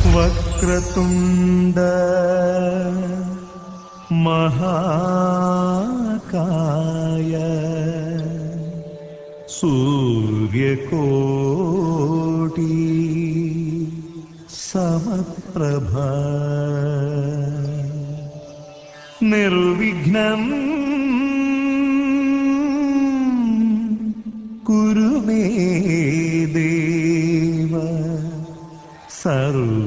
वक्रतुंड महाकाय सूर्यकोटि समप्रभा निर्विघ्नं कुरु मे देव सर्वकार्येषु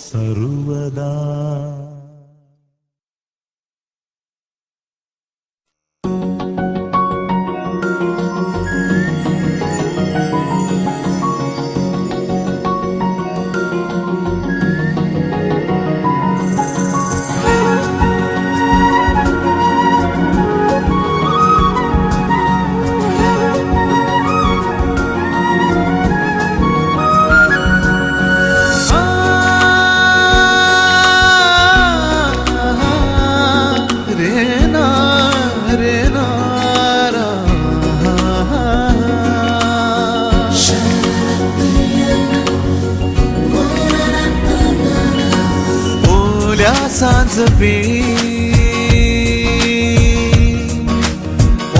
सर्वदा।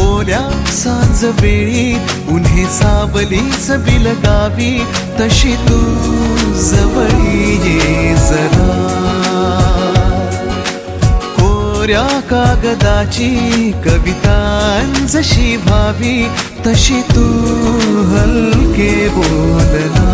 ओल्या सांजवेळी उन्हे सावलीच बिलगावी तशी तू जवळी ये जरा कोऱ्या कागदाची कवितांजशी भावी तशी तू हलके बोलना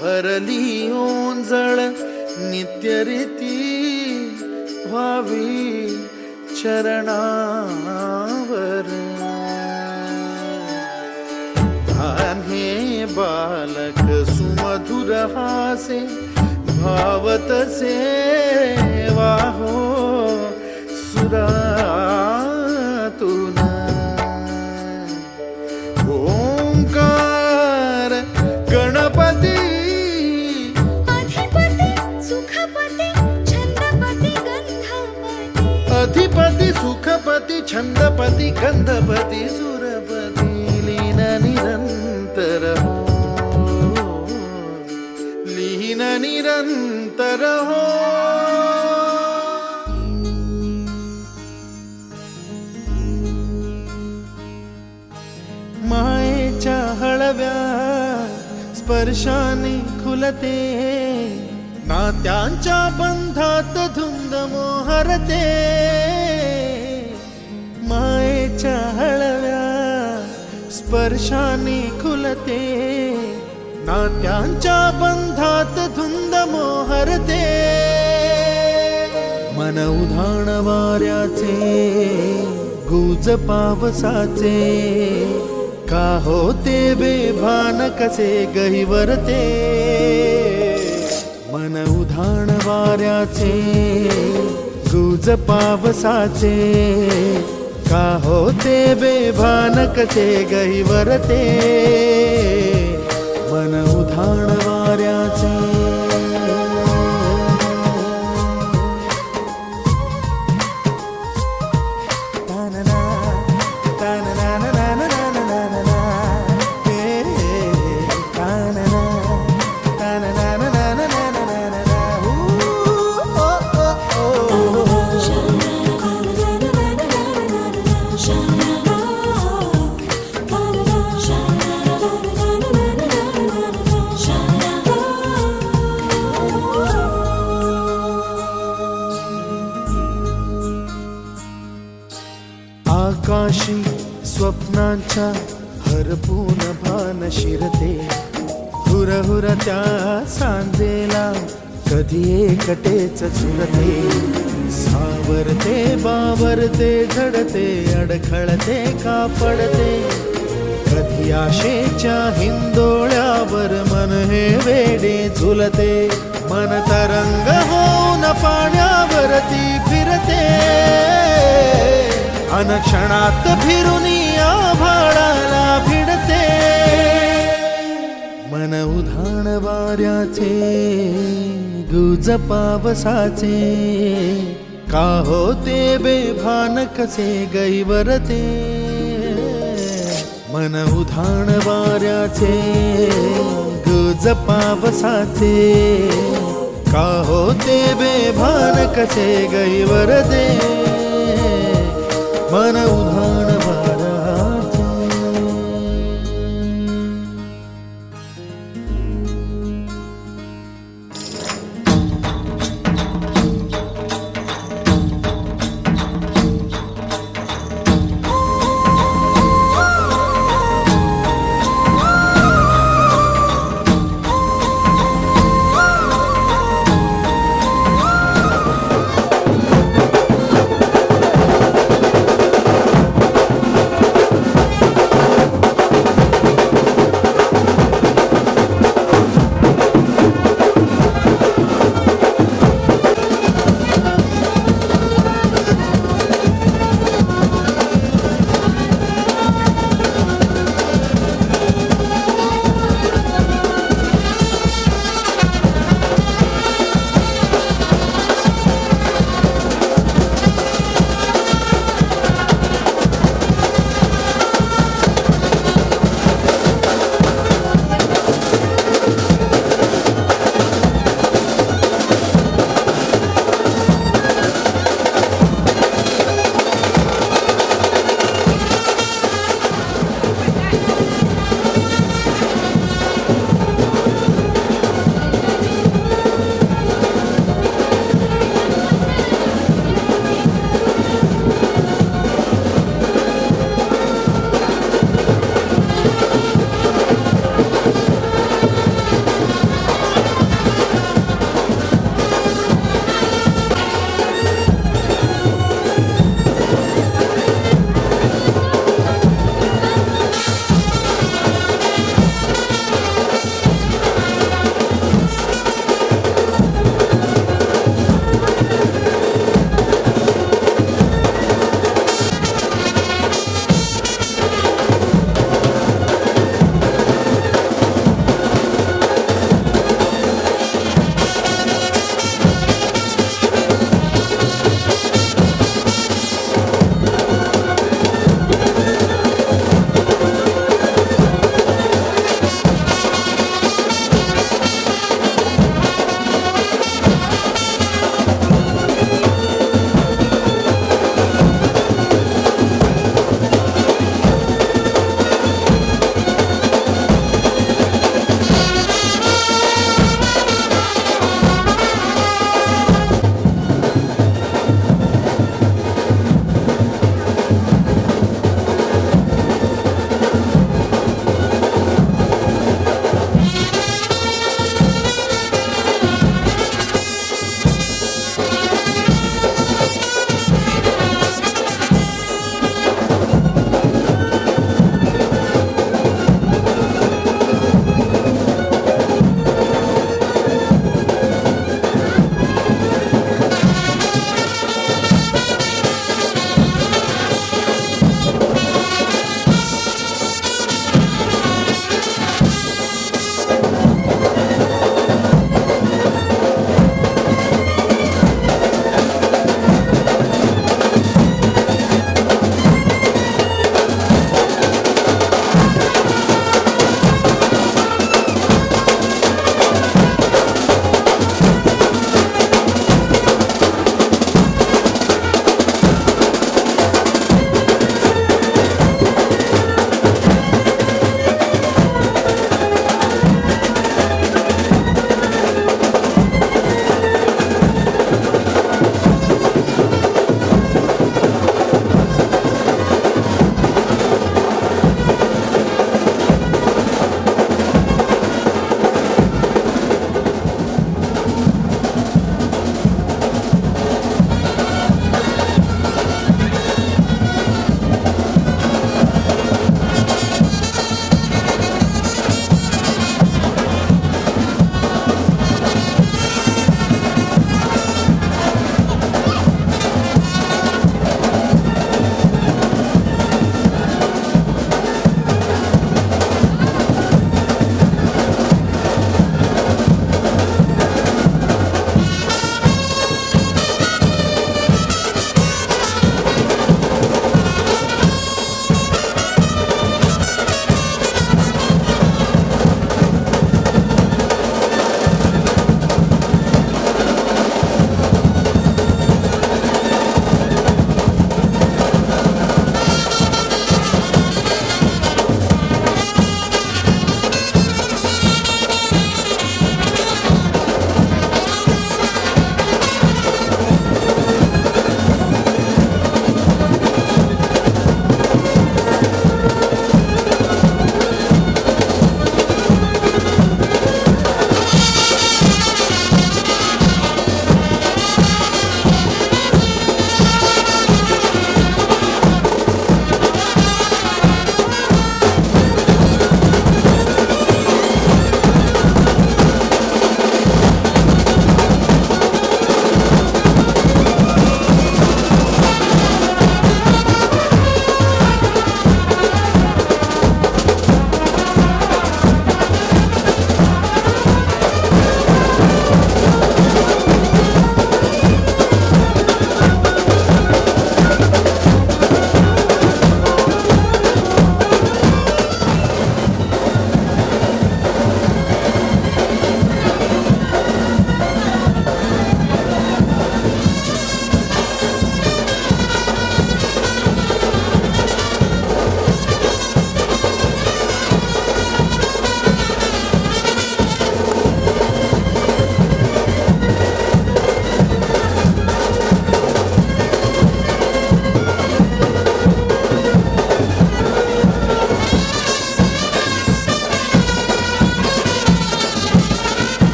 भरली ओंजळ नित्यरीती व्हावी चरणावर आन्हे बालक सुमधुर हासे भावतसे वाहो सुरातून ओंकार गणपती अधिपति सुखपति छंदपति गंधपति सुरपति लीन निरंतर हो लीन निरंतर हो मायेच्या हळव्या स्पर्शाने खुलते नात्यांच्या बंधात धुंद मोहरते मायेच्या हळव्या स्पर्शाने खुलते नात्यांच्या बंधात धुंद मोहरते मन उधाण वाऱ्याचे गुज पावसाचे का होते बेभान कसे गहिवरते मन उधाण वाऱ्याचे गुज पावसाचे का होते बेभान कसे गहिवरते मन उधाण वाऱ्याचे आकाशाच्या हरपून भान शिरते, हुरहुर त्या सांजेला कधी एकटेच झुलते. सावरते बावरते झडते, अडखळते का पडते, कधी आशेच्या हिंदोळ्यावर मन हे वेडे झुलते. मन तरंग होऊन पाण्यावरती फिरते, अनक्षणात फिरून आभाळाला भिडते. मन उधाण वाऱ्याचे, गुज पावसाचे, का होते बेभान कसे गैवरते. मन उधाण वाऱ्याचे, गुज पावसाचे, का होते बेभान कसे गैवरते. मन उधाण वाऱ्याचे.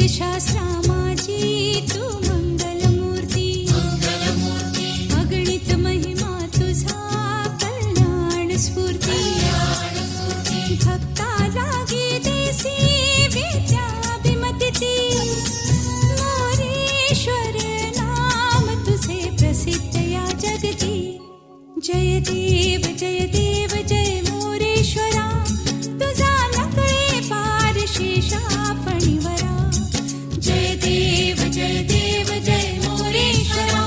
वेदशास्त्रामाची तू मंगलमूर्ती अगणित महिमा तुझा कल्याण स्फूर्ती भक्ता लागी देसी विद्याभिमती मोरेश्वर नाम तुझे प्रसिद्ध या जगती जय देव जय देव जय मोरेश्वरा तुझा नकळे पार शेषा फणीवरा जय देव जय मोरेश्वरा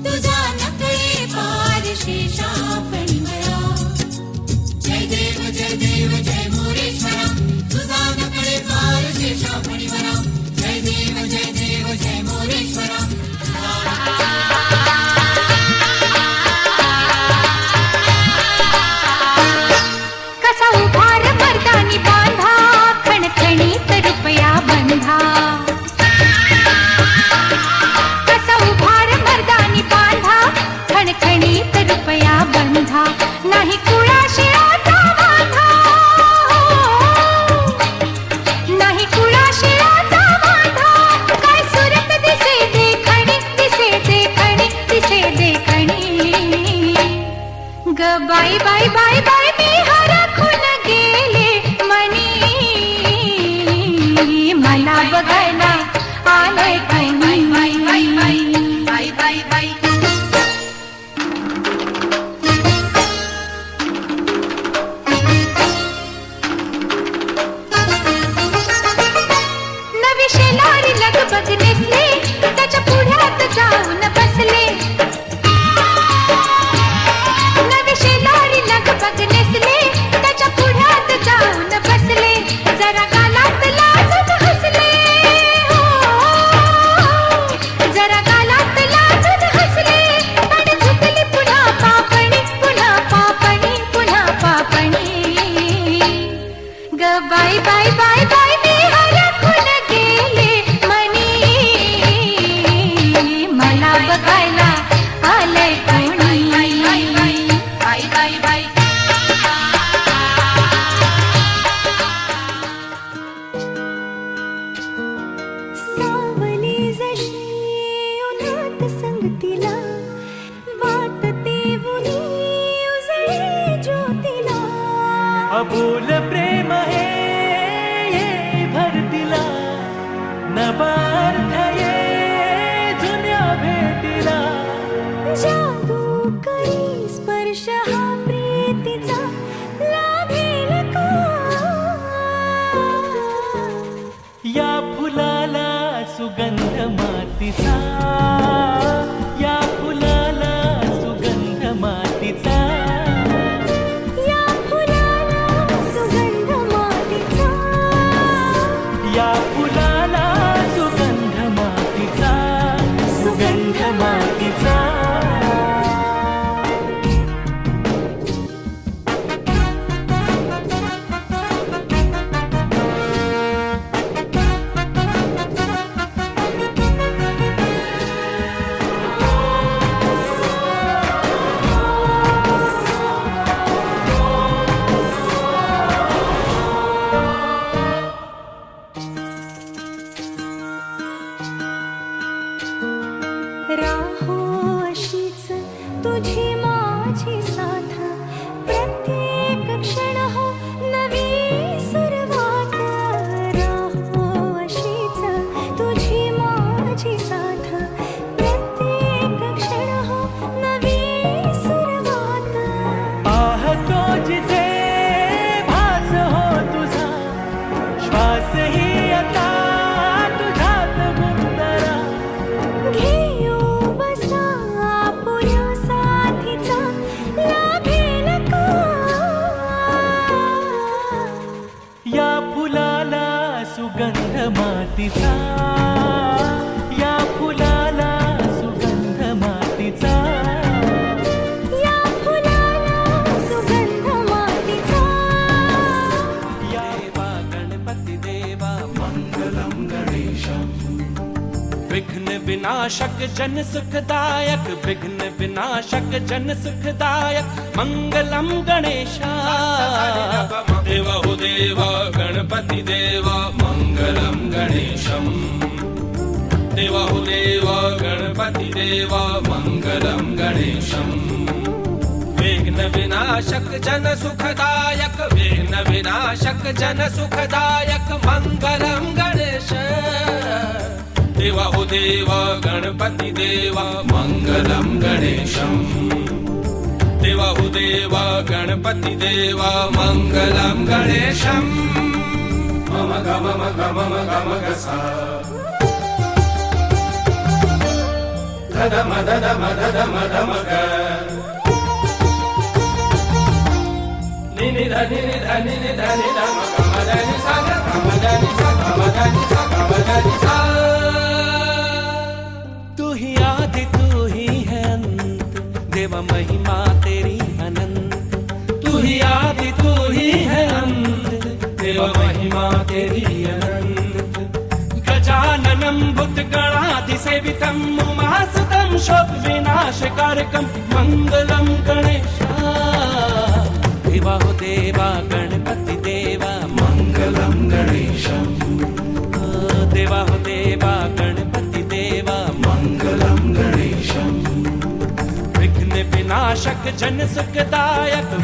तुझा नकळे पार शेषा फणीवरा जय देव जय मोरेश्वरा तुझा नकळे पार शेषा फणीवरा जय देव जय मोरेश्वरा कसा उभार मर्दानी बांधा खणखणीत रुपया बंधा कसा उभार मर्दानी बांधा खणखणीत रुपया बंधा नाही कुळाशिळाचा बांधा नाही कुळाशिळाचा बांधा काय सुरत दिसे देखणी ग बाई बाई बाई बाई मी हरखून गेले मनी मला बघायला आलंय कोणी बाई बाई बाई बाई बाई बाई नवी शेलारी लगबग नेसले त्याच्या पुढ्यात जाऊन बसले लगबग नेसले त्याच्या पुढ्यात जाऊन बसले जरा गालात लाजून हसले जरा गालात लाजून हसले आणि झुकली पुन्हा पापणी ग बाई बाई बाई बाई मी हरखून गेले मनी मला बघायला आलंय कोणी बाई बाई बाई सावली जशी उन्हात संगतीला वाटते उनी उजळे ज्योतीला अबोल प्रेम हे भरतीला नवार्थ ये जुन्या भेटीला जादू करी स्पर्श हा प्रीतीचा लाभेल का या फुलाला सुगंध मातीचा या फुलाला सुगंध मातीचा या फुलाला सुगंध मातीचा या फुलाला सुगंध मातीचा सुगंध मातीचा राहो अशीच तुझी माझी साथ प्रत्येक क्षण हो नवी सुरुवात राहो अशीच तुझी माझी साथ प्रत्येक क्षण हो नवी सुरुवात पाहतो जिथे भास हो तुझा श्वासही आता तुझ्यात गुंतरा घेऊ बसा पुऱ्या साथीचा लाभेल का या फुलाला सुगंध मातीचा या फुलाला सुगंध मातीचा या फुलाला सुगंध मातीचा या गणपती देवा मंगलम गणेशम विघ्न विनाशक जन सुखदायक विघ्न विनाशक जन सुखदायक मंगलम गणेशा देवा हो देवा गणपती देवा मंगलम गणेशम देवा हो देवा गणपती देवा मंगलम गणेशम विघ्न विनाशक जन सुखदायक विघ्न विनाशक जन सुखदायक मंगलम गणेश देवा हो देवा गणपती देवा मंगलम गणेशम देवा हो देवा गणपती देवा मंगलम गणेशम मम गम गम गम गसा धम धम धम धम ग नि धनि धनि धनि धम गम धनि सा गम धनि सा गम धनि सा गम धनि सा तू ही आदि तू ही है अंत देवा महिमा तेरी अनंत तू ही आदि तू ही है अंत देवा महिमा तेरी अनंत गजाननं भूतगणाधिसेवितं उमासुतं शोक विनाशकारकं मंगलम गणेशा देवा हो देवा गणपति देवा मंगलम गणेशम देवा हो देवा गणपति देवा मंगलम गणेशम विघ्न विनाशक जन सुखदायक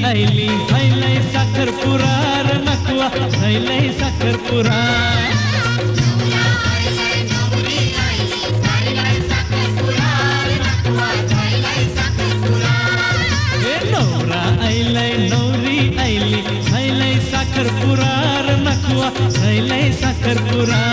आईली झायलंय साखरपुरा र नकवा झायलंय साखरपुरा नवरा आईलंय नवरी आईली झायलंय साखरपुरा र नकवा झायलंय साखरपुरा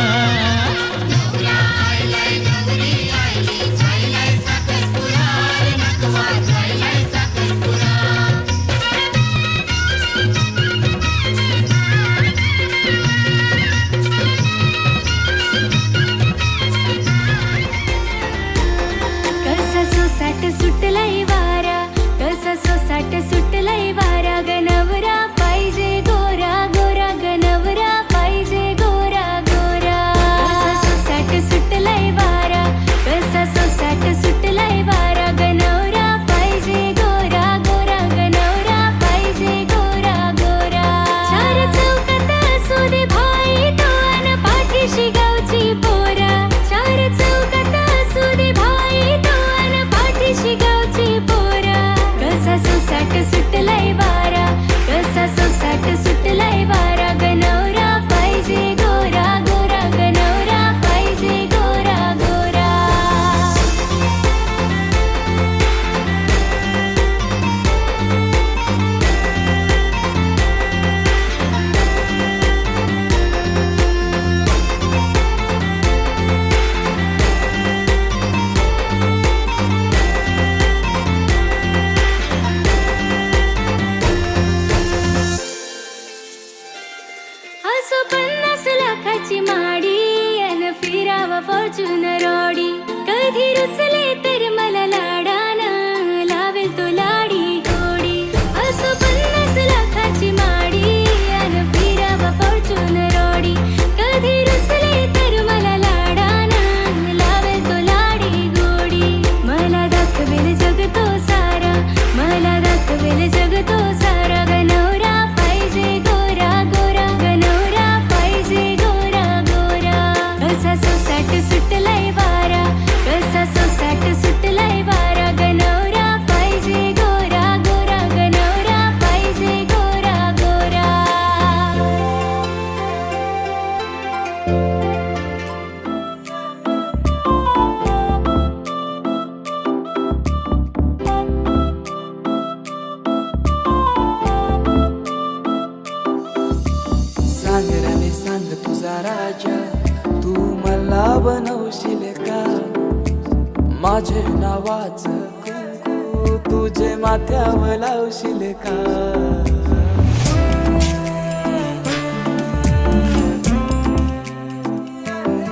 माझे नावाच कुंकू तुझे माथ्यावर लावशील का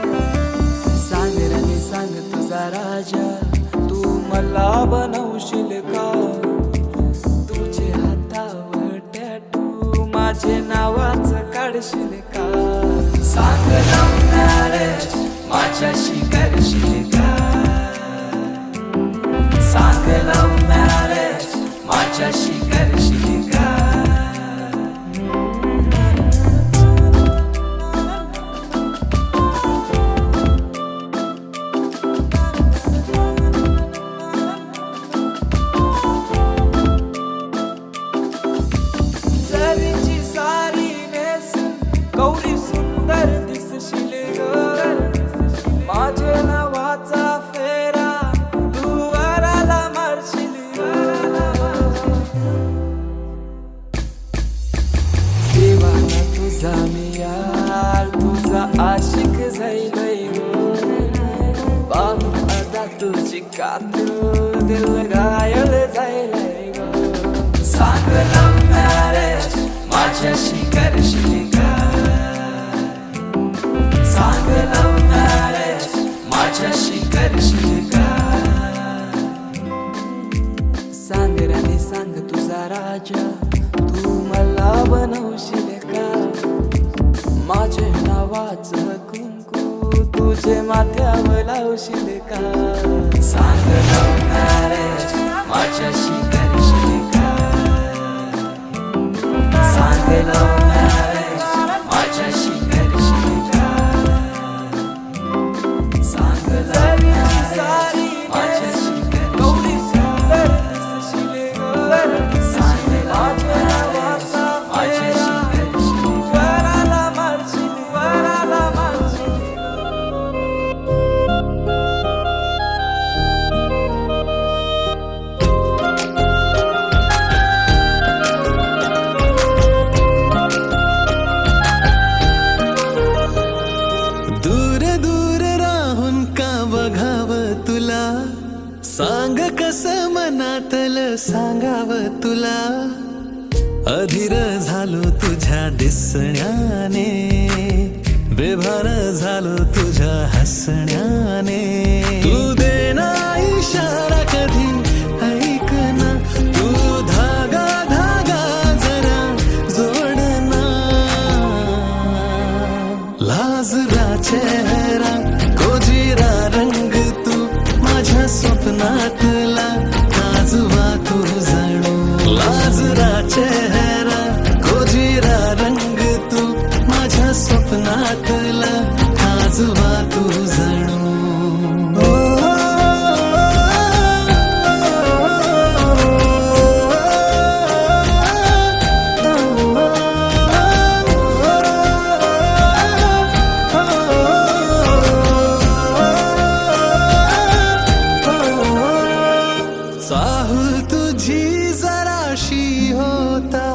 सांग रे सांग तुझा राजा तू मला बनवशील का तुझे हातावर टॅटू माझे नावाच काढशील का सांग लव्ह मॅरेज माझ्याशी करशील का सांग लव्ह मॅरेज माझ्याशी करशील का जरीची सारी नेसून गौरी सुंदर दिसशील ग माझ्या नावाचा फेरा तू वराला मारशील देवाना तुझा मी यार तुझा आशिक जाईलय बाहू अदा तुझी कातू दिल घायल जाईलय सांग लव्ह मॅरेज माझ्याशी करशील का सांग लव्ह मॅरेज माझ्याशी करशील का सांग राणी सांग तुझा राजा तू मला बनवशील का माझे नावाच कुंकू तुझे माथ्यावर लावशील का सांग लव्ह मॅरेज माझ्याशी करशील का सांग लव्ह मॅरेज माझ्याशी करशील का सांग लव्ह मॅरेज माझ्याशी गौरी सुंदर दिसशील ग सांग माझ्या नावाचा माझ्याशी करशील वराला मारशील वराला मारशील दूर दूर राहून का बघावं तुला सांग कस मनातल सांगावं तुला अधीर झालो तुझ्या दिसण्याने बेभान झालो तुझ्या हसण्याने तू देना इशारा कधी ऐक ना तू धागा धागा जरा जोडना लाजरा चेहरा गोजिरा रंग तू माझ्या स्वप्नातला काजवा तू जणू लाजरा चेहरा गोजिरा रंग तू माझ्या स्वप्नातला काजवा तू जणू चाहूल तुझी जराशी होता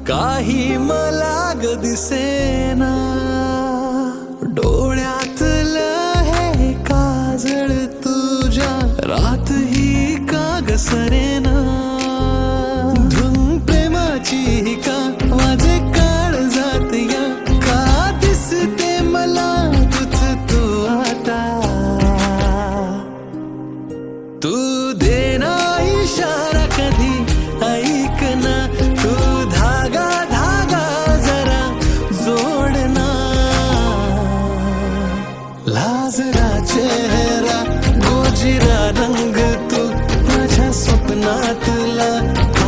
काही मला ग दिसेना डोळ्यातलं हे काजळ तुझ्या रात ही का ग सरेना धुन प्रेमाची ही का माझे काळ जात या का दिसते मला तुझ तू आता तू देना इशारा कधी ऐक ना तू धागा धागा जरा जोडना लाजरा चेहरा गोजिरा रंग तू माझ्या स्वप्नातला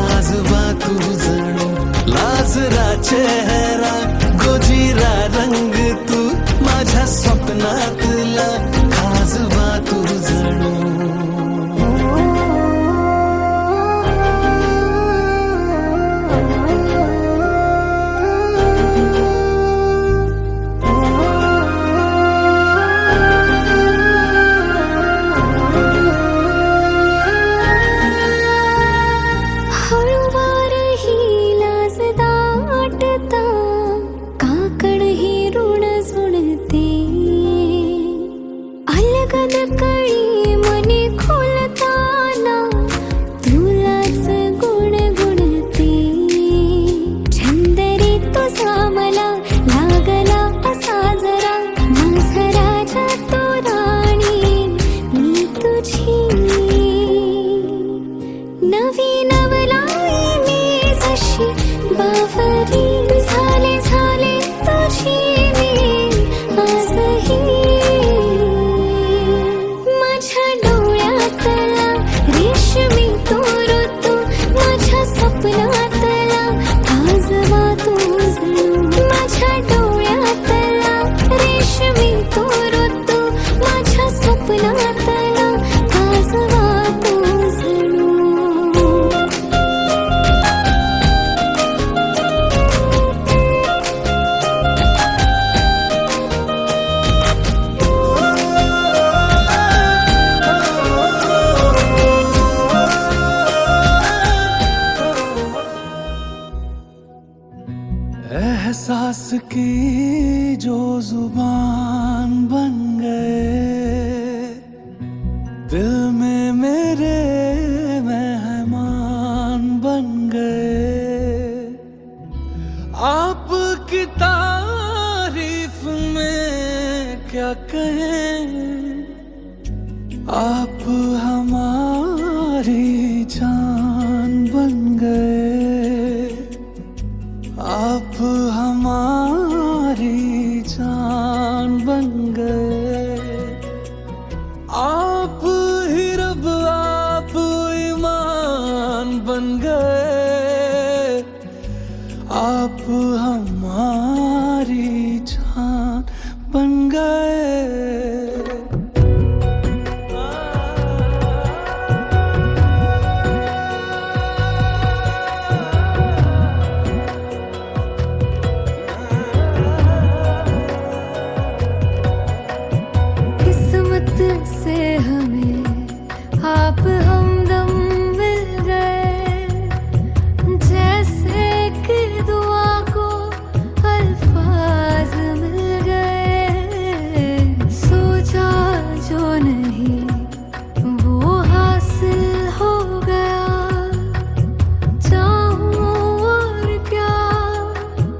आजवा तू जणू लाजरा चेहरा गोजिरा रंग तू माझ्या स्वप्नातला आजवा तू जणू हळूवार ही लाज दाटता काकड ही ऋण जुळते आपकी जो जुबान बन गए, दिल में मेरे मेहमान बन गए। आपकी तारीफ में क्या कहें, आप हमारी जान बन गए, आप हमारी जान बन गए। आप ही रब, आप ईमान बन गए, आप हमारी जान बन गए। से हमें आप हमदम मिल गए, जैसे कि दुआ को अल्फाज मिल गए। सोचा जो नहीं वो हासिल हो गया, चाहूं और क्या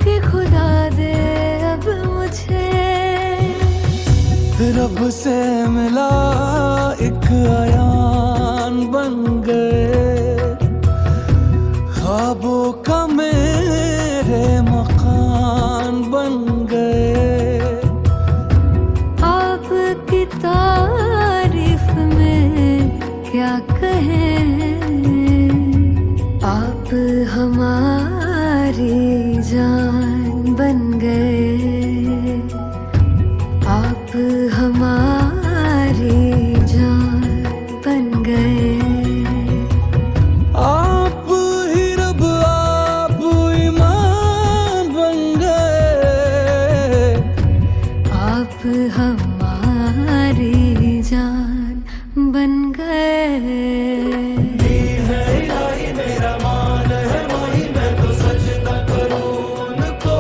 कि खुदा दे अब मुझे। रब से मिला एक आयान बन गए, ख्वाबों का मेरे मकान बन गए। आपकी तारीफ में क्या कहें, आप हमारी जान बन गए, आप हमारी जान बन गए। आप ही रब, आप ईमान बन गए, आप हमारी जान बन गए। मेरा मान है माही, मैं तो सजदा करूं उनको।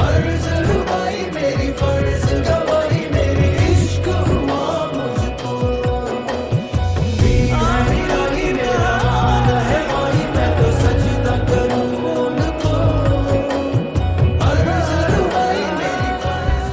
अर्ज़ रुबाई मेरी फर्ज गवाही, मेरी इश्क हुआ मुझको। मेरा मान है माही, मैं तो सजदा करूं उनको। अर्ज़ रुबाई मेरी फर्ज।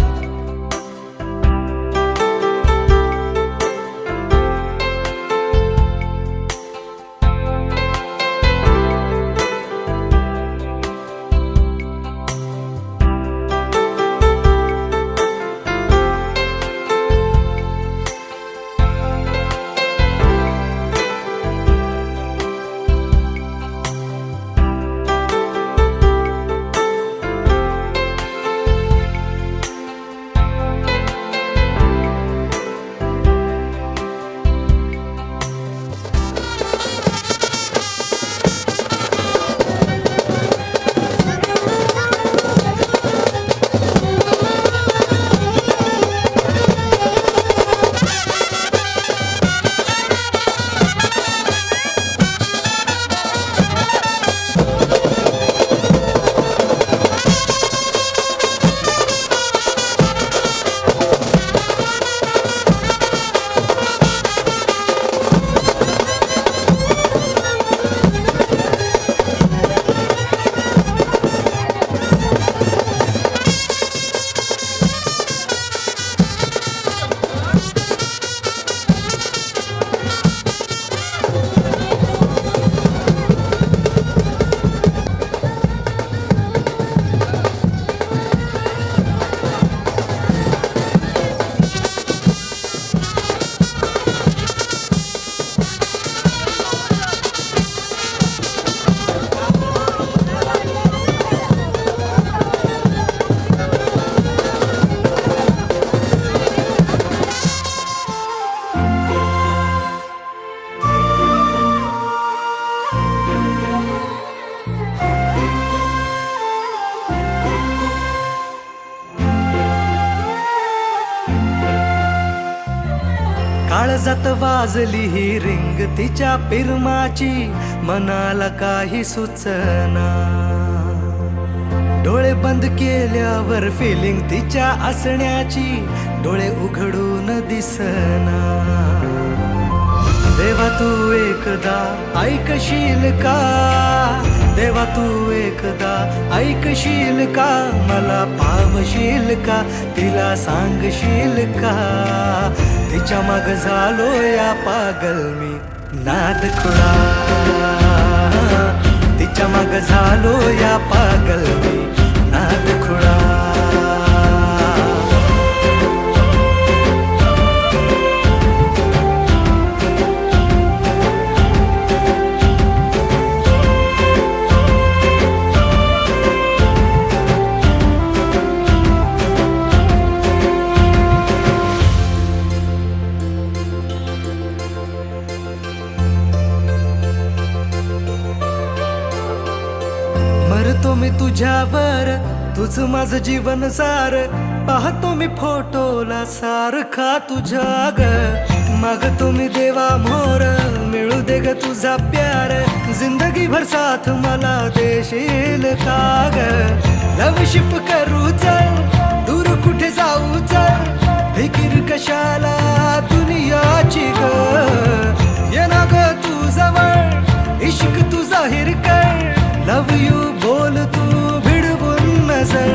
काळजात वाजली ही रिंग तिच्या पिरमाची, मनाला काही सुचना। डोळे बंद केल्यावर फिलिंग तिच्या असण्याची डोळे उघडून दिसना. देवा तू एकदा ऐकशील का, देवा तू एकदा ऐकशील का, मला पावशील का, तिला सांगशील का. तिच्या माग झालो या पागल मी नाद खुळा, तिच्या माग झालो या पागल मी नाद खुळा. मरतो मी तुझ्यावर, तुझ माझं जीवन सार. पाहतो मी फोटोला सारखा तुझ्या ग. मागतो मी देवा मोर, मिळू दे ग तुझा प्यार. जिंदगीभर साथ मला देशील का ग. लवशिप करू चल, दूर कुठे जाऊ चल, फिकीर कशाला दुनियाची ग. ये ना ग तू जवळ, इश्क तू जाहीर कर. लव यू बोल तू भिडवून नजर.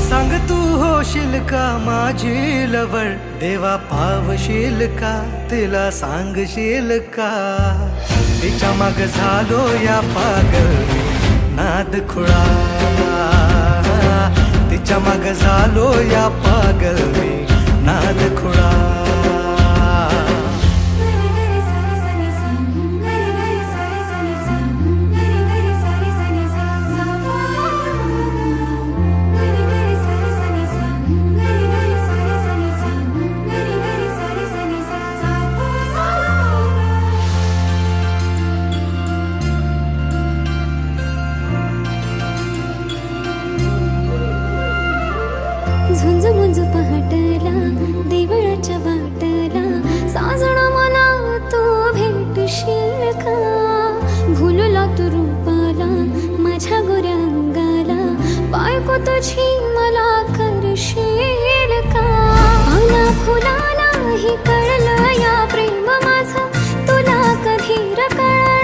सांग तू होशील का माझी लवळ, देवा पावशील का, तिला सांगशील का. तिच्या माग झालो या पागल मी नाद खुळा, तिच्या माग झालो या पागल मी नाद खुळा. झुंज मुंज पहाटला देवळाच्या वाटला, साजणा मला तू भेटशील का. भुलला तू रूपाला माझ्या गोऱ्या अंगाला, बायको तुझी मला करशील का. पाना फुलालाही कळलं या प्रेम माझं, तुला कधी कळणार.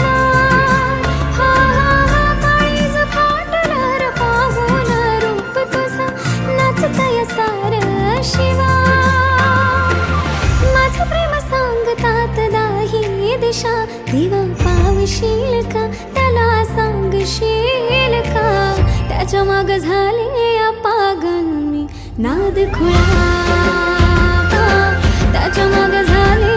हा हा हा काळीज फाटलं र पाहून रूप तुझं, नाचतय सार शिवा. माझं प्रेम सांगतात दाही दिशा, देवा पावशील का, त्याला सांगशील का. त्याच्या माग झाले या पागल मी नाद खुळा, त्याच्या माग झाले